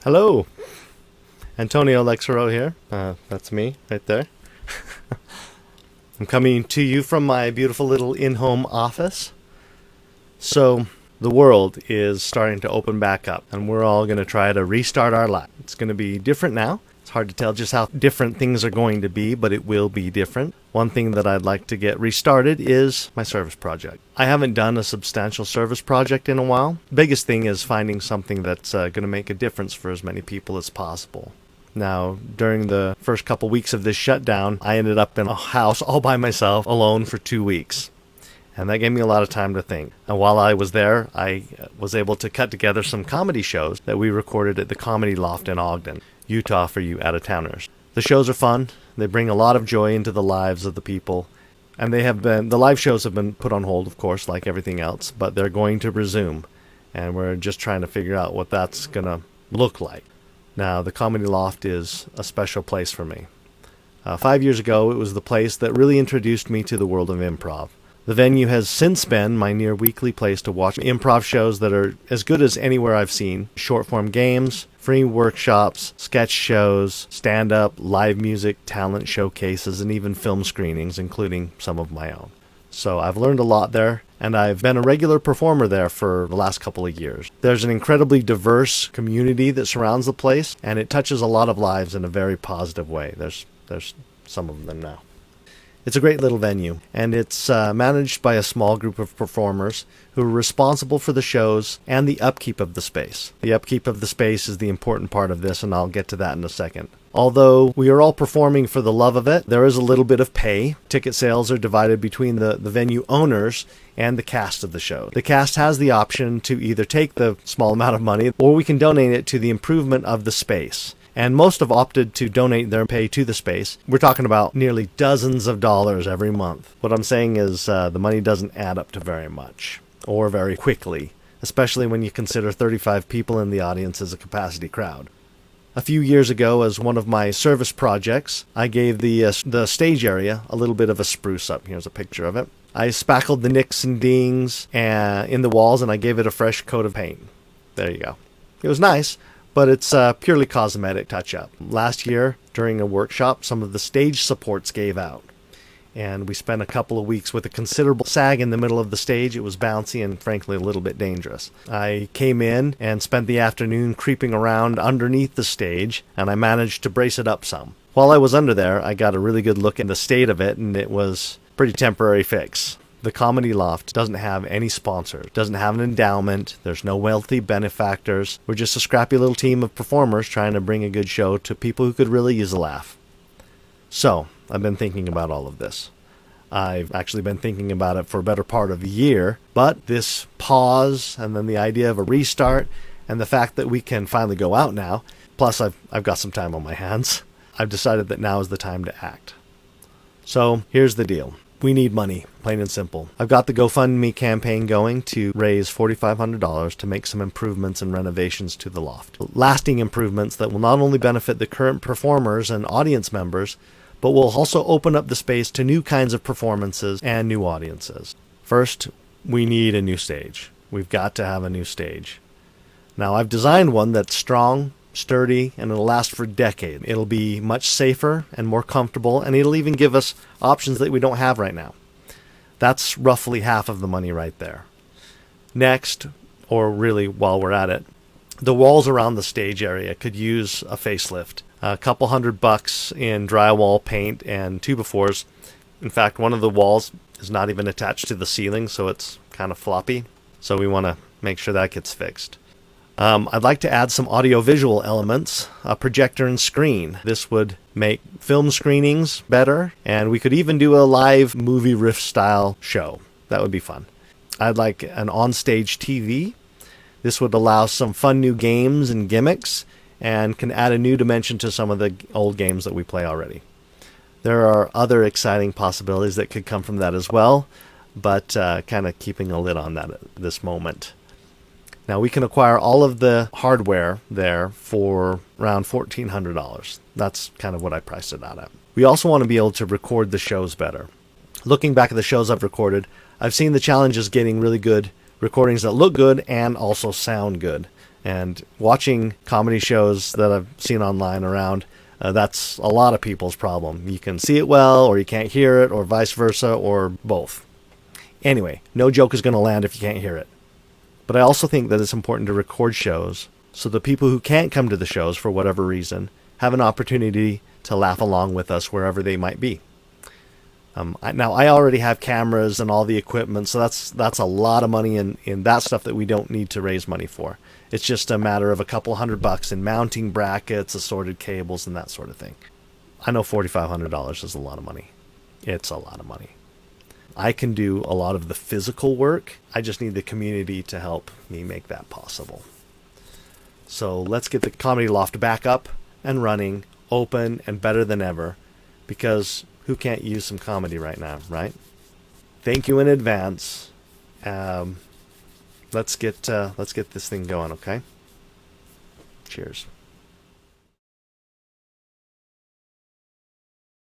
Hello, Antonio Lexero here. That's me right there. I'm coming to you from my beautiful little in-home office. So, the world is starting to open back up, and we're all going to try to restart our life. It's going to be different now. It's hard to tell just how different things are going to be, but it will be different. One thing that I'd like to get restarted is my service project. I haven't done a substantial service project in a while. Biggest thing is finding something that's going to make a difference for as many people as possible. Now, during the first couple weeks of this shutdown, I ended up in a house all by myself, alone for 2 weeks. And that gave me a lot of time to think. And while I was there, I was able to cut together some comedy shows that we recorded at the Comedy Loft in Ogden, Utah, for you out-of-towners. The shows are fun. They bring a lot of joy into the lives of the people. And the live shows have been put on hold, of course, like everything else, but they're going to resume. And we're just trying to figure out what that's going to look like. Now, the Comedy Loft is a special place for me. 5 years ago, it was the place that really introduced me to the world of improv. The venue has since been my near weekly place to watch improv shows that are as good as anywhere I've seen. Short-form games, free workshops, sketch shows, stand-up, live music, talent showcases, and even film screenings, including some of my own. So I've learned a lot there, and I've been a regular performer there for the last couple of years. There's an incredibly diverse community that surrounds the place, and it touches a lot of lives in a very positive way. There's some of them now. It's a great little venue, and it's managed by a small group of performers who are responsible for the shows and the upkeep of the space. The upkeep of the space is the important part of this, and I'll get to that in a second. Although we are all performing for the love of it, there is a little bit of pay. Ticket sales are divided between the venue owners and the cast of the show. The cast has the option to either take the small amount of money, or we can donate it to the improvement of the space. And most have opted to donate their pay to the space. We're talking about nearly dozens of dollars every month. What I'm saying is the money doesn't add up to very much, or very quickly, especially when you consider 35 people in the audience as a capacity crowd. A few years ago, as one of my service projects, I gave the stage area a little bit of a spruce up. Here's a picture of it. I spackled the nicks and dings in the walls, and I gave it a fresh coat of paint. There you go. It was nice, but it's a purely cosmetic touch-up. Last year, during a workshop, some of the stage supports gave out, and we spent a couple of weeks with a considerable sag in the middle of the stage. It was bouncy and, frankly, a little bit dangerous. I came in and spent the afternoon creeping around underneath the stage, and I managed to brace it up some. While I was under there, I got a really good look at the state of it, and it was a pretty temporary fix. The Comedy Loft doesn't have any sponsors, doesn't have an endowment, there's no wealthy benefactors. We're just a scrappy little team of performers trying to bring a good show to people who could really use a laugh. So, I've been thinking about all of this. I've actually been thinking about it for a better part of a year, but this pause and then the idea of a restart and the fact that we can finally go out now, plus I've got some time on my hands, I've decided that now is the time to act. So, here's the deal. We need money, plain and simple. I've got the GoFundMe campaign going to raise $4,500 to make some improvements and renovations to the loft. Lasting improvements that will not only benefit the current performers and audience members, but will also open up the space to new kinds of performances and new audiences. First, we need a new stage. We've got to have a new stage. Now, I've designed one that's strong, sturdy, and it'll last for decades. It'll be much safer and more comfortable, and it'll even give us options that we don't have right now. That's roughly half of the money right there. Next, or really while we're at it, the walls around the stage area could use a facelift. A couple $100 in drywall paint and 2x4s. In fact, one of the walls is not even attached to the ceiling, so it's kind of floppy. So we want to make sure that gets fixed. I'd like to add some audio-visual elements, a projector and screen. This would make film screenings better, and we could even do a live movie riff-style show. That would be fun. I'd like an on-stage TV. This would allow some fun new games and gimmicks, and can add a new dimension to some of the old games that we play already. There are other exciting possibilities that could come from that as well, but kind of keeping a lid on that at this moment. Now, we can acquire all of the hardware there for around $1,400. That's kind of what I priced it out at. We also want to be able to record the shows better. Looking back at the shows I've recorded, I've seen the challenges getting really good recordings that look good and also sound good. And watching comedy shows that I've seen online around, that's a lot of people's problem. You can see it well, or you can't hear it, or vice versa, or both. Anyway, no joke is going to land if you can't hear it. But I also think that it's important to record shows so the people who can't come to the shows for whatever reason have an opportunity to laugh along with us wherever they might be. Now, I already have cameras and all the equipment, so that's a lot of money in that stuff that we don't need to raise money for. It's just a matter of a couple $100 in mounting brackets, assorted cables, and that sort of thing. I know $4,500 is a lot of money. It's a lot of money. I can do a lot of the physical work. I just need the community to help me make that possible. So let's get the Comedy Loft back up and running, open and better than ever, because who can't use some comedy right now, right? Thank you in advance. Let's get this thing going, okay? Cheers.